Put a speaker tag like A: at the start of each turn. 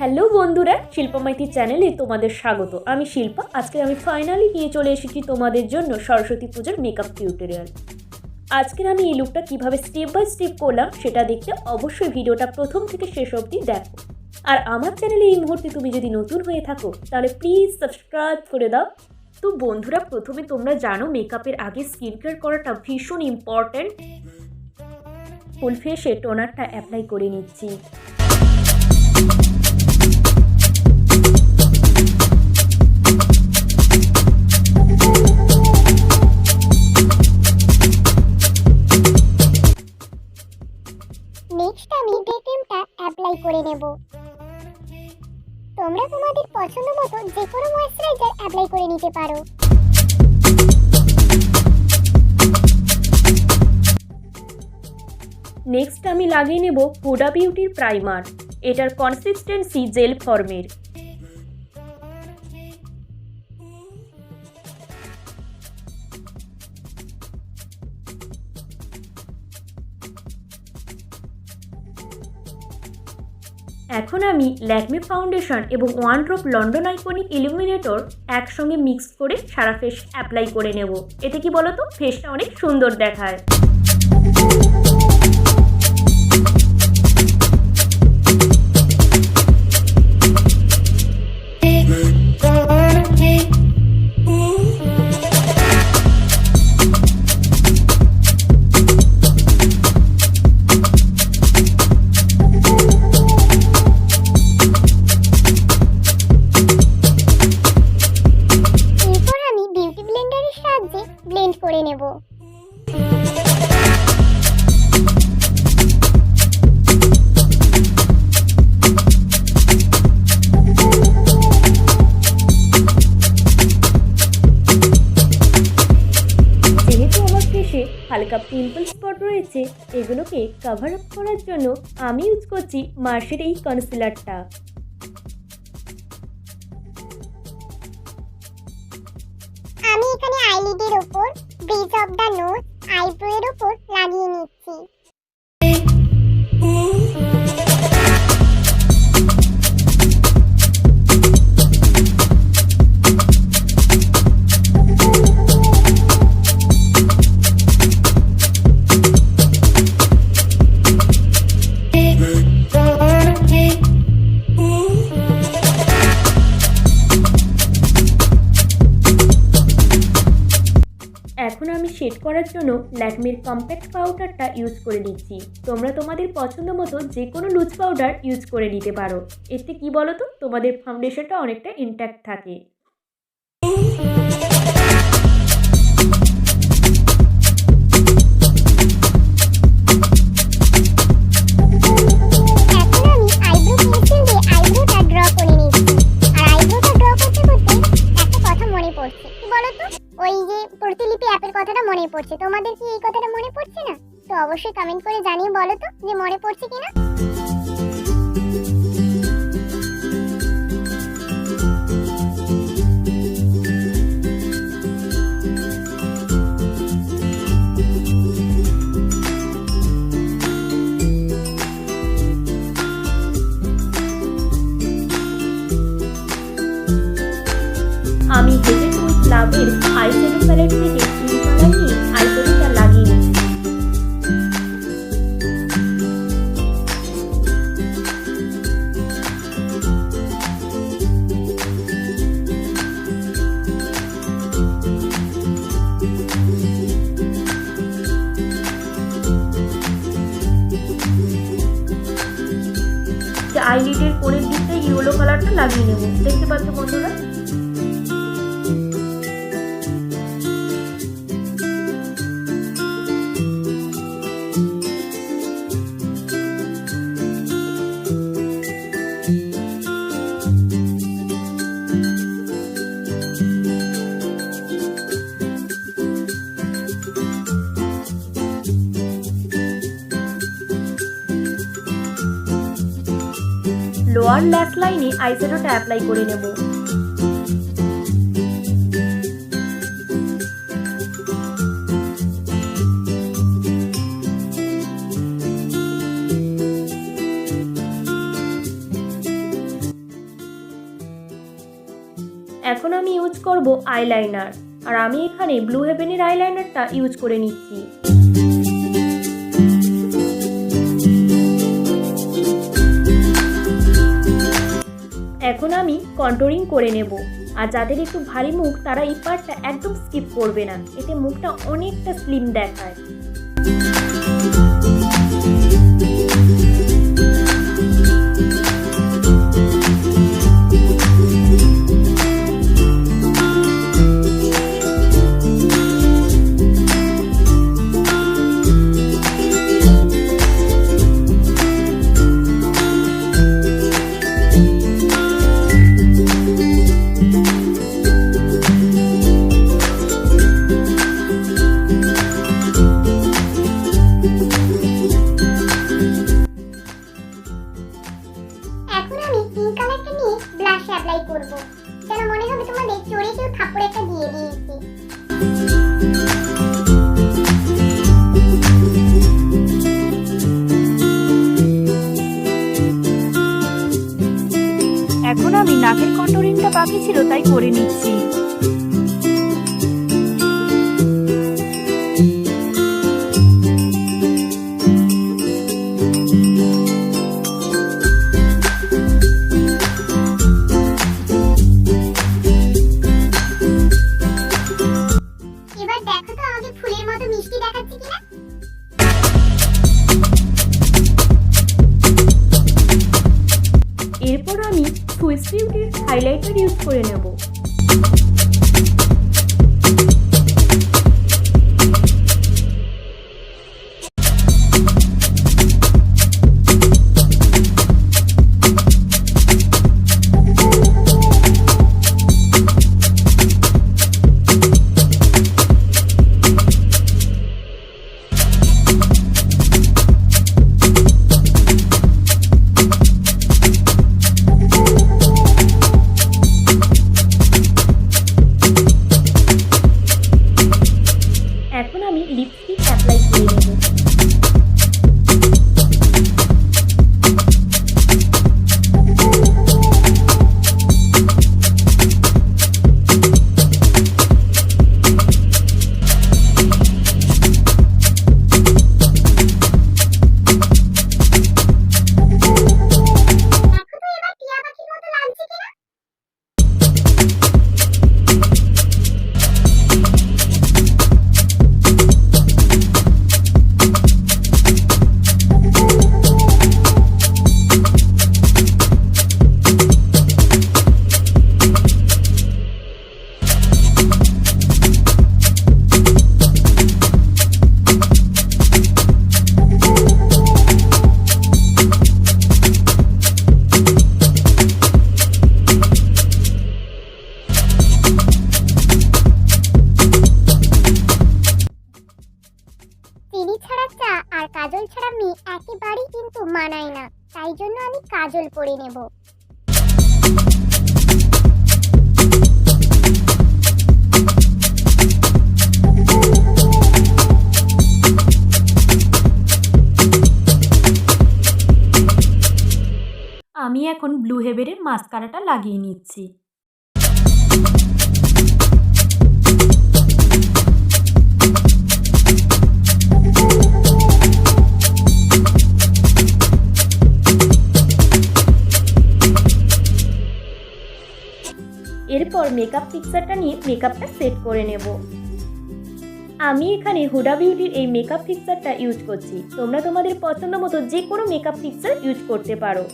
A: Hello বন্ধুরা, শিল্পা মাইতি চ্যানেলে তোমাদের স্বাগত। আমি শিল্পা। আজকে আমি ফাইনালি নিয়ে চলে এসেছি তোমাদের জন্য সরস্বতী পূজার মেকআপ টিউটোরিয়াল। আজকে আমি এই লুকটা কীভাবে স্টেপ বাই স্টেপ করলাম সেটা দেখতে অবশ্যই ভিডিওটা প্রথম থেকে শেষ অবধি দেখো। আর আমার চ্যানেলে এই মুহূর্তে তুমি যদি নতুন হয়ে থাকো তাহলে প্লিজ সাবস্ক্রাইব করে দাও। তো বন্ধুরা, প্রথমে তোমরা জানো মেকআপের আগে স্কিন কেয়ার করাটা ভীষণ ইম্পর্ট্যান্ট। ফুল ফেসে টোনারটা অ্যাপ্লাই করে নিচ্ছি।
B: নেক্সট আমি ডে ক্রিমটা অ্যাপ্লাই করে নেব। তোমরা তোমাদের পছন্দ মতো যে কোনো ময়েশ্চারাইজার অ্যাপ্লাই করে নিতে পারো।
A: নেক্সট আমি লাগিয়ে নেব হুডা বিউটির প্রাইমার। এটার কনসিস্টেন্সি জেল ফর্মের। এখন আমি ল্যাকমে ফাউন্ডেশন এবং 1 ড্রপ লন্ডন আইকনিক ইলুমিনেটর একসঙ্গে মিক্স করে সারা ফেস অ্যাপ্লাই করে নেব। এতে কি বলতো, ফেসটা অনেক সুন্দর দেখায়।
B: ব্লেন্ড করে নেব।
A: যেহেতু আমার ফেসে হালকা পিম্পল স্পট রয়েছে, এগুলোকে কভার আপ করার জন্য আমি ইউজ করছি মার্সের এই কনসিলারটা।
B: আমি এখানে আইলিডের উপর, bridge of the nose, eyebrow এর উপর লাগিয়ে নিচ্ছি।
A: এখন আমি শেড করার জন্য ল্যাকমের কম্প্যাক্ট পাউডারটা ইউজ করে নিচ্ছি। তোমরা তোমাদের পছন্দ মতো যে কোনো লুজ পাউডার ইউজ করে নিতে পারো। এতে কি বলো তো, তোমাদের ফাউন্ডেশনটা অনেকটা ইনট্যাক্ট থাকে।
B: ওই যে প্রতিলিপি অ্যাপের কথাটা মনে পড়ছে। তোমাদের কি এই কথাটা মনে পড়ছে না? তো অবশ্যই কমেন্ট করে জানিয়ে বলো তো যে মনে পড়ছে কিনা।
A: আমি হেভেন উইথ লাভের আইশ্যাডো প্যালেট থেকে পিঙ্ক কালার নিয়ে আইশ্যাডোটা লাগিয়ে নিচ্ছি। আইলিডের কোণের দিকটা ইয়েলো কালারটা লাগিয়ে নেব। দেখতে পাচ্ছ বন্ধুরা, লোয়ার ল্যাশ লাইনে আইশ্যাডোটা অ্যাপ্লাই করে নেব। এখন আমি ইউজ করব আইলাইনার, আর আমি এখানে ব্লু হেভেনের আইলাইনারটা ইউজ করে নিচ্ছি। এখন আমি কন্ট্রোলিং করে নেব। আর যাদের একটু ভারী মুখ তারা এই পার্টটা একদম স্কিপ করবে না, এতে মুখটা অনেকটা স্লিম দেখায়।
B: এখন আমি পিঙ্ক কালারটা নিয়ে ব্লাশ অ্যাপ্লাই করব, যেন মনে হবে তোমাদের চোরে কেউ থাপ্পড় একটা দিয়ে দিয়েছে।
A: এখন আমি নাকের কন্ট্রোলিংটা বাকি ছিল তাই করে নিচ্ছি।
B: এবার দেখো তো আমাকে ফুলের মতো মিষ্টি দেখাচ্ছে কিনা।
A: এরপর আমি সুইস বিউটির হাইলাইটার ইউজ করে নেব। এখন আমি লিপস্টিক অ্যাপ্লাই করে নেব।
B: দেখো তো এবার টিয়া পাখির মতো লাগছে কিনা। চিনি ছাড়া চা আর কাজল ছাড়া মেয়ে একেবারেই কিন্তু মানায় না, তাই জন্য আমি কাজল পরে নেব।
A: আমি এখন ব্লু হেভেনের মাস্কারাটা লাগিয়ে নিচ্ছি। এরপর মেকআপ ফিক্সারটা নিয়ে মেকআপটা সেট করে নেব। আমি এখানে হুডা বিউটির এই মেকআপ ফিক্সারটা ইউজ করছি, তোমরা তোমাদের পছন্দ মতো যে কোনো মেকআপ ফিক্সার ইউজ করতে পারো।